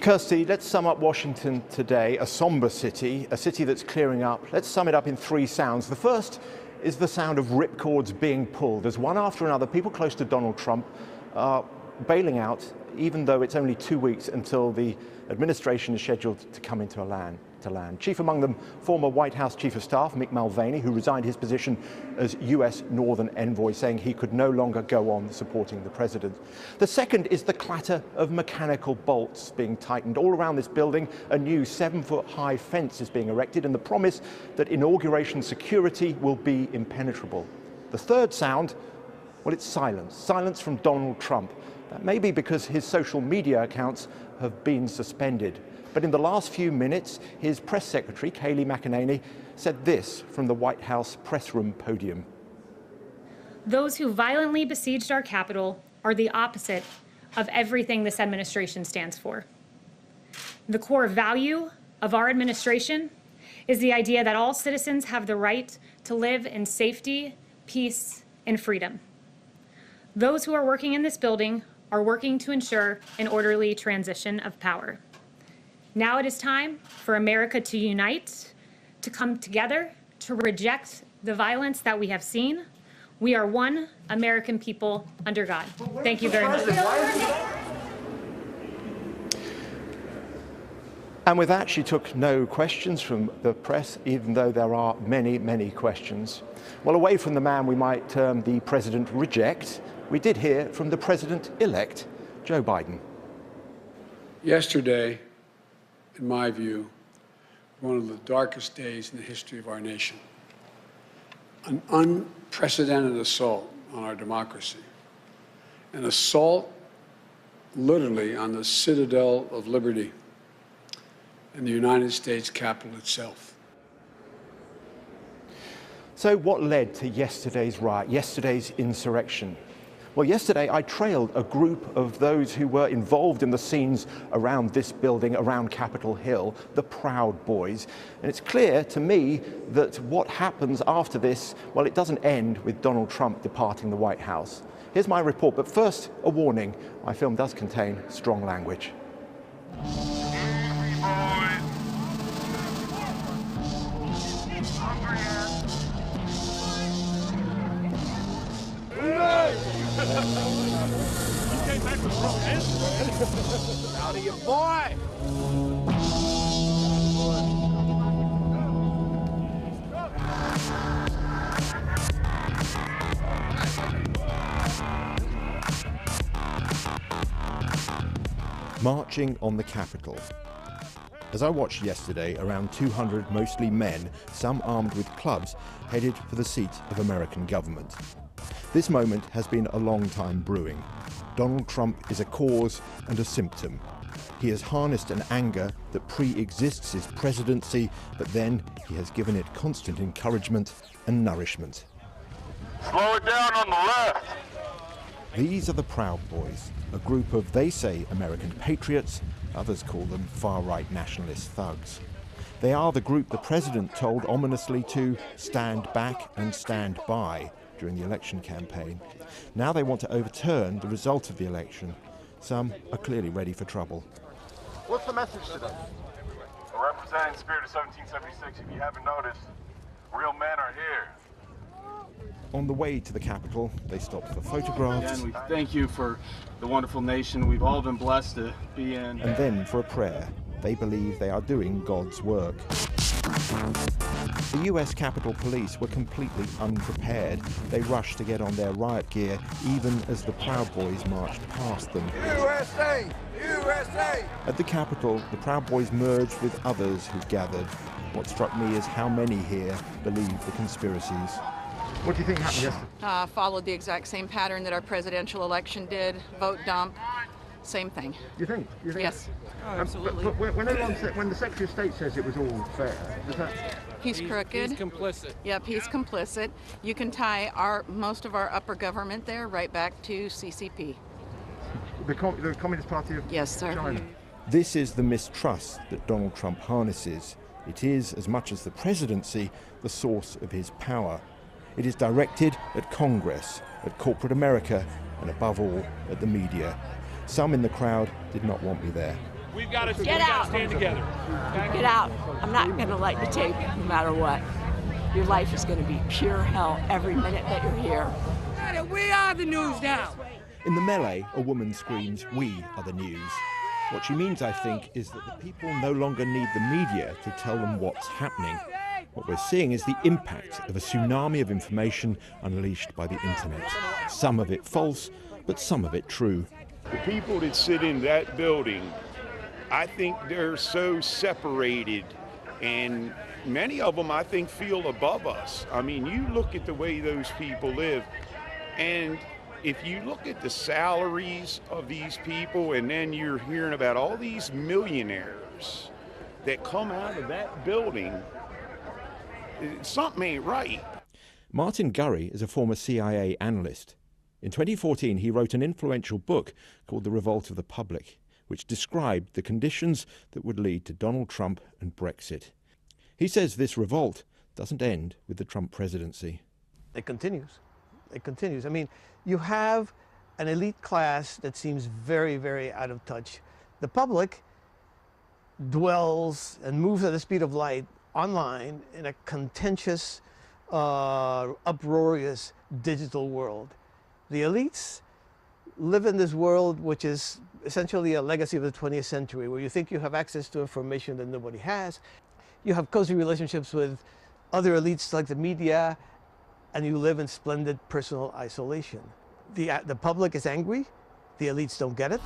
Kirsty, let's sum up Washington today, a somber city, a city that's clearing up. Let's sum it up in three sounds. The first is the sound of ripcords being pulled as one after another people close to Donald Trump are bailing out, even though it's only 2 weeks until the administration is scheduled to come into land. Chief among them, former White House Chief of Staff Mick Mulvaney, who resigned his position as US Northern Envoy, saying he could no longer go on supporting the president. The second is the clatter of mechanical bolts being tightened. All around this building, a new 7-foot-high fence is being erected, and the promise that inauguration security will be impenetrable. The third sound, well, it's silence. Silence from Donald Trump. That may be because his social media accounts have been suspended. But in the last few minutes, his press secretary, Kayleigh McEnany, said this from the White House press room podium. Those who violently besieged our Capitol are the opposite of everything this administration stands for. The core value of our administration is the idea that all citizens have the right to live in safety, peace, and freedom. Those who are working in this building are working to ensure an orderly transition of power. Now it is time for America to unite, to come together, to reject the violence that we have seen. We are one American people under God. Thank you very much. And with that, she took no questions from the press, even though there are many, many questions. Well, away from the man we might term the president-reject, we did hear from the president-elect, Joe Biden. Yesterday, in my view, one of the darkest days in the history of our nation. An unprecedented assault on our democracy. An assault literally on the citadel of liberty in the United States Capitol itself. So what led to yesterday's riot, yesterday's insurrection? Well, yesterday I trailed a group of those who were involved in the scenes around this building, around Capitol Hill, the Proud Boys. And it's clear to me that what happens after this, well, it doesn't end with Donald Trump departing the White House. Here's my report, but first, a warning. My film does contain strong language. You came back with romance? Out of your boy! Marching on the Capitol. As I watched yesterday, around 200 mostly men, some armed with clubs, headed for the seat of American government. This moment has been a long time brewing. Donald Trump is a cause and a symptom. He has harnessed an anger that pre-exists his presidency, but then he has given it constant encouragement and nourishment. Slow it down on the left. These are the Proud Boys, a group of, they say, American patriots. Others call them far-right nationalist thugs. They are the group the president told ominously to stand back and stand by during the election campaign. Now they want to overturn the result of the election. Some are clearly ready for trouble. What's the message today? We're representing the spirit of 1776. If you haven't noticed, real men are here. On the way to the Capitol, they stopped for photographs. And we thank you for the wonderful nation we've all been blessed to be in. And then for a prayer. They believe they are doing God's work. The US Capitol Police were completely unprepared. They rushed to get on their riot gear, even as the Proud Boys marched past them. USA! USA! At the Capitol, the Proud Boys merged with others who gathered. What struck me is how many here believe the conspiracies. What do you think happened yesterday? Followed the exact same pattern that our presidential election did. Vote dump, same thing. You think? Yes. Absolutely. But when the Secretary of State says it was all fair, does that... He's crooked. He's complicit. Yep, he's complicit. You can tie most of our upper government there right back to CCP. The Communist Party of Yes, sir. China. This is the mistrust that Donald Trump harnesses. It is, as much as the presidency, the source of his power. It is directed at Congress, at corporate America, and above all, at the media. Some in the crowd did not want me there. We've got to stand together. Get out. I'm not going to let you take no matter what. Your life is going to be pure hell every minute that you're here. We are the news now. In the melee, a woman screams, "We are the news." What she means, I think, is that the people no longer need the media to tell them what's happening. What we're seeing is the impact of a tsunami of information unleashed by the internet. Some of it false, but some of it true. The people that sit in that building, I think they're so separated, and many of them, I think, feel above us. I mean, you look at the way those people live, and if you look at the salaries of these people, and then you're hearing about all these millionaires that come out of that building, something ain't right. Martin Gurry is a former CIA analyst. In 2014, he wrote an influential book called The Revolt of the Public, which described the conditions that would lead to Donald Trump and Brexit. He says this revolt doesn't end with the Trump presidency. It continues. It continues. I mean, you have an elite class that seems very, very out of touch. The public dwells and moves at the speed of light online in a contentious, uproarious digital world. The elites live in this world which is essentially a legacy of the 20th century, where you think you have access to information that nobody has. You have cozy relationships with other elites like the media, and you live in splendid personal isolation. The public is angry, the elites don't get it.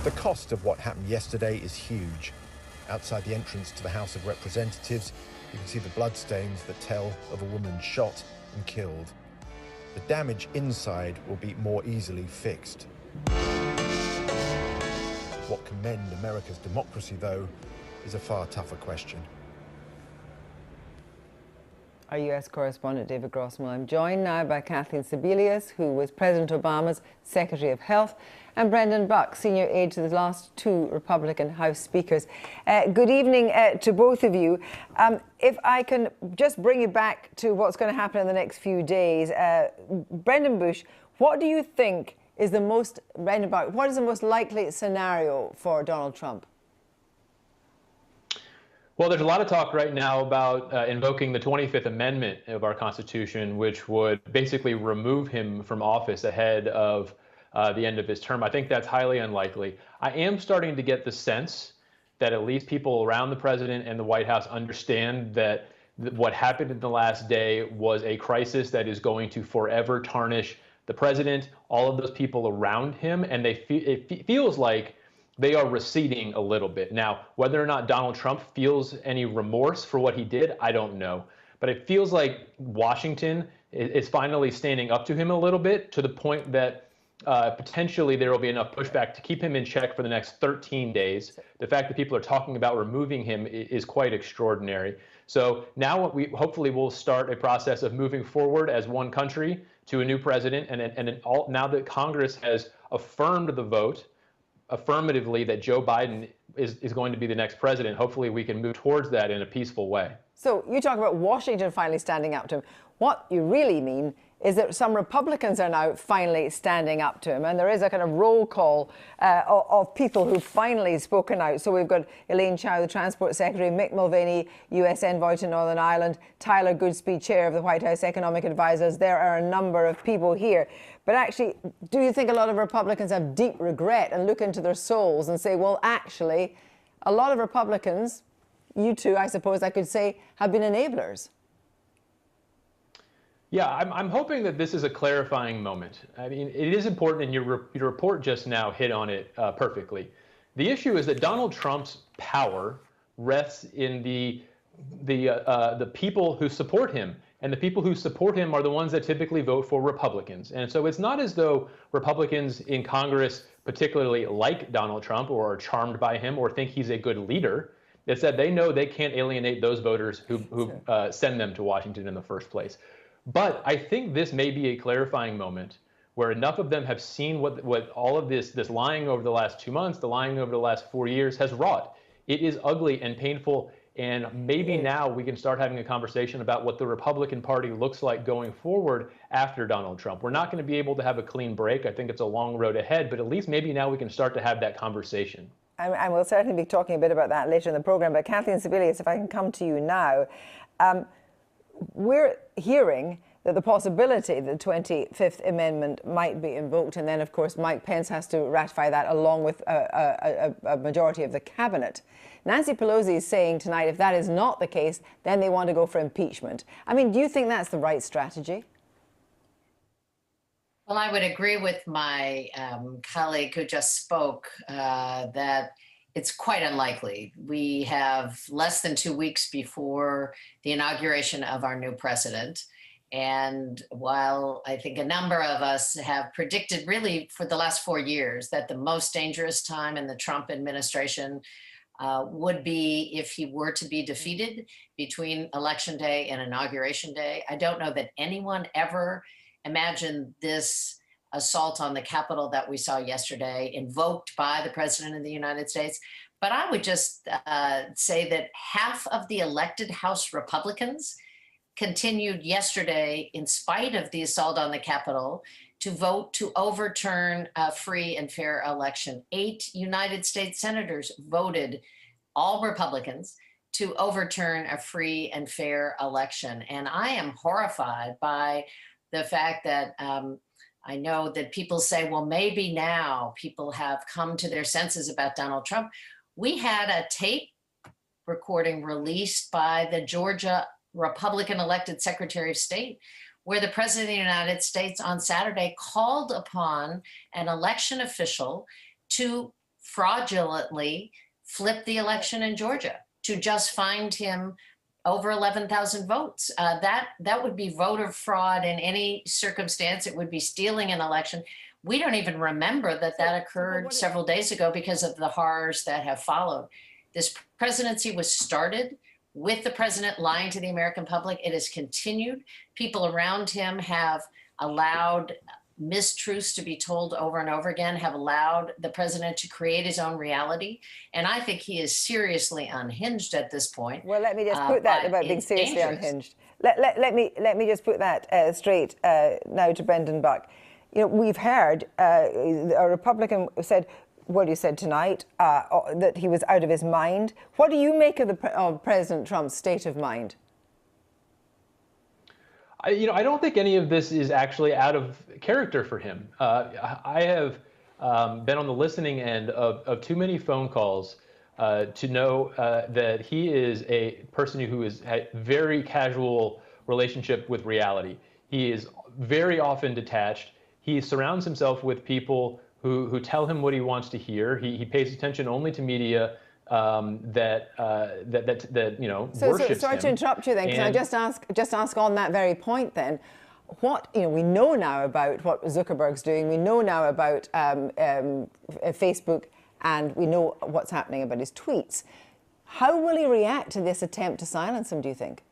The cost of what happened yesterday is huge. Outside the entrance to the House of Representatives, you can see the bloodstains that tell of a woman shot and killed. The damage inside will be more easily fixed. What can mend America's democracy, though, is a far tougher question. Our US correspondent David Grossman. I'm joined now by Kathleen Sebelius, who was President Obama's Secretary of Health, and Brendan Buck, senior aide to the last two Republican House Speakers. Good evening to both of you. If I can just bring you back to what's going to happen in the next few days. Brendan Bush, what do you think is the most, Brendan Buck, what is the most likely scenario for Donald Trump? Well, there's a lot of talk right now about invoking the 25th Amendment of our Constitution, which would basically remove him from office ahead of the end of his term. I think that's highly unlikely. I am starting to get the sense that at least people around the president and the White House understand that what happened in the last day was a crisis that is going to forever tarnish the president, all of those people around him, and it feels like they are receding a little bit. Now, whether or not Donald Trump feels any remorse for what he did, I don't know. But it feels like Washington is finally standing up to him a little bit, to the point that potentially there will be enough pushback to keep him in check for the next 13 days. The fact that people are talking about removing him is quite extraordinary. So now we hopefully will start a process of moving forward as one country to a new president. Now that Congress has affirmed the vote affirmatively that Joe Biden is going to be the next president, hopefully we can move towards that in a peaceful way. So you talk about Washington finally standing up to him. What you really mean is that some Republicans are now finally standing up to him, and there is a kind of roll call of people who've finally spoken out. So we've got Elaine Chao, the Transport Secretary, Mick Mulvaney, US Envoy to Northern Ireland, Tyler Goodspeed, Chair of the White House Economic Advisors. There are a number of people here. But actually, do you think a lot of Republicans have deep regret and look into their souls and say, well, actually, a lot of Republicans, you two, I suppose I could say, have been enablers? Yeah, I'm hoping that this is a clarifying moment. I mean, it is important, and your report just now hit on it perfectly. The issue is that Donald Trump's power rests in the people who support him. And the people who support him are the ones that typically vote for Republicans. And so it's not as though Republicans in Congress particularly like Donald Trump or are charmed by him or think he's a good leader. It's that they know they can't alienate those voters who send them to Washington in the first place. But I think this may be a clarifying moment where enough of them have seen what all of this lying over the last 2 months, the lying over the last 4 years has wrought. It is ugly and painful And maybe now we can start having a conversation about what the Republican Party looks like going forward after Donald Trump. We're not going to be able to have a clean break. I think it's a long road ahead, but at least maybe now we can start to have that conversation. And we'll certainly be talking a bit about that later in the program. But Kathleen Sebelius, if I can come to you now, we're hearing that the possibility that the 25th Amendment might be invoked, and then, of course, Mike Pence has to ratify that along with a majority of the cabinet. Nancy Pelosi is saying tonight, if that is not the case, then they want to go for impeachment. I mean, do you think that's the right strategy? Well, I would agree with my colleague who just spoke that it's quite unlikely. We have less than 2 weeks before the inauguration of our new president. And while I think a number of us have predicted really for the last 4 years that the most dangerous time in the Trump administration would be if he were to be defeated between Election Day and Inauguration Day, I don't know that anyone ever imagined this assault on the Capitol that we saw yesterday invoked by the President of the United States. But I would just say that half of the elected House Republicans continued yesterday, in spite of the assault on the Capitol, to vote to overturn a free and fair election. 8 United States senators voted, all Republicans, to overturn a free and fair election. And I am horrified by the fact that I know that people say, well, maybe now people have come to their senses about Donald Trump. We had a tape recording released by the Georgia Republican elected Secretary of State, where the President of the United States on Saturday called upon an election official to fraudulently flip the election in Georgia, to just find him over 11,000 votes. That would be voter fraud in any circumstance. It would be stealing an election. We don't even remember that that occurred several days ago because of the horrors that have followed. This presidency was started with the president lying to the American public. It has continued. People around him have allowed mistruths to be told over and over again, have allowed the president to create his own reality. And I think he is seriously unhinged at this point. Well, let me just put that about being seriously unhinged. Let me just put that straight now to Brendan Buck. You know, we've heard a Republican said what he said tonight, that he was out of his mind. What do you make of President Trump's state of mind? I don't think any of this is actually out of character for him. I have been on the listening end of too many phone calls to know that he is a person who has a very casual relationship with reality. He is very often detached. He surrounds himself with people who tell him what he wants to hear. He pays attention only to media that worships him. Sorry to interrupt you then, because I just ask on that very point then. What we know now about what Zuckerberg's doing. We know now about Facebook, and we know what's happening about his tweets. How will he react to this attempt to silence him, do you think?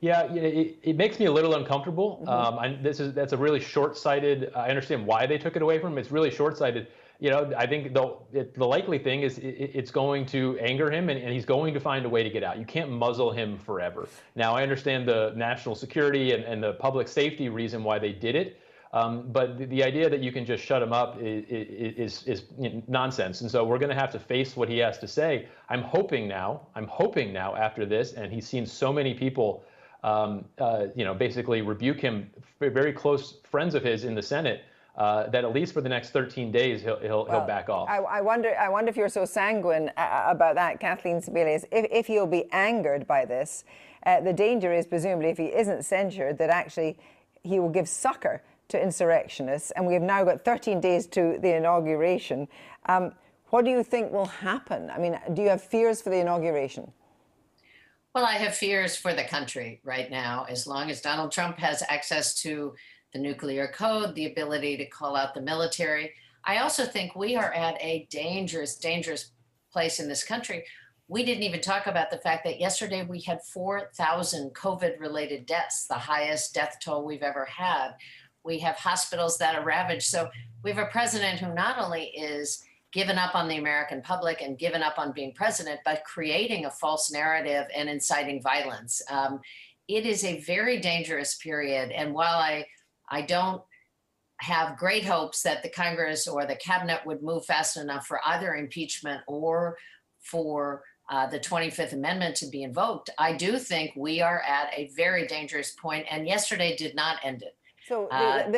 Yeah, it makes me a little uncomfortable. Mm-hmm. That's a really short-sighted. I understand why they took it away from him. It's really short-sighted. I think the likely thing is it's going to anger him, and he's going to find a way to get out. You can't muzzle him forever. Now, I understand the national security and the public safety reason why they did it, but the idea that you can just shut him up is nonsense. And so we're going to have to face what he has to say. I'm hoping now after this, and he's seen so many people basically rebuke him, very close friends of his in the Senate, that at least for the next 13 days he'll back off. I wonder if you're so sanguine about that, Kathleen Sebelius. If he'll be angered by this, the danger is presumably if he isn't censured that actually he will give succor to insurrectionists, and we have now got 13 days to the inauguration. What do you think will happen? I mean, do you have fears for the inauguration? Well, I have fears for the country right now. As long as Donald Trump has access to the nuclear code, the ability to call out the military, I also think we are at a dangerous, dangerous place in this country. We didn't even talk about the fact that yesterday we had 4,000 COVID-related deaths, the highest death toll we've ever had. We have hospitals that are ravaged. So we have a president who not only is given up on the American public and given up on being president, but creating a false narrative and inciting violence. It is a very dangerous period. And while I don't have great hopes that the Congress or the cabinet would move fast enough for either impeachment or for the 25th Amendment to be invoked, I do think we are at a very dangerous point, and yesterday did not end it. So And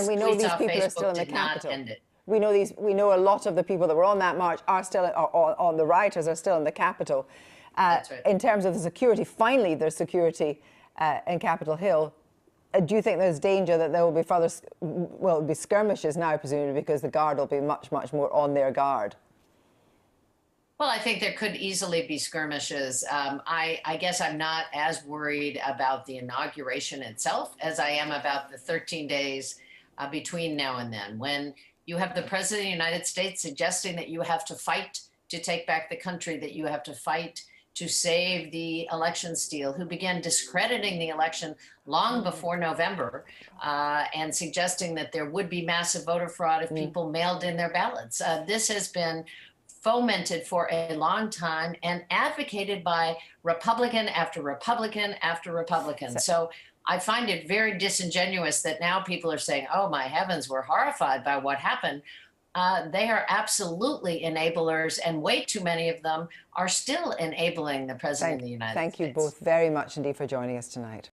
we know these people are still in the Capitol. We know a lot of the people that were on that march are still on the rioters are still in the Capitol. That's right. In terms of the security, finally there's security in Capitol Hill. Do you think there's danger that there will be further, well, it'll be skirmishes now, presumably, because the Guard will be much, much more on their guard? Well, I think there could easily be skirmishes. I guess I'm not as worried about the inauguration itself as I am about the 13 days between now and then, when you have the President of the United States suggesting that you have to fight to take back the country, that you have to fight to save the election steal, who began discrediting the election long before November and suggesting that there would be massive voter fraud if people mailed in their ballots. This has been fomented for a long time and advocated by Republican after Republican after Republican. So I find it very disingenuous that now people are saying, oh, my heavens, we're horrified by what happened. They are absolutely enablers, and way too many of them are still enabling the President of the United States. Thank you both very much indeed for joining us tonight.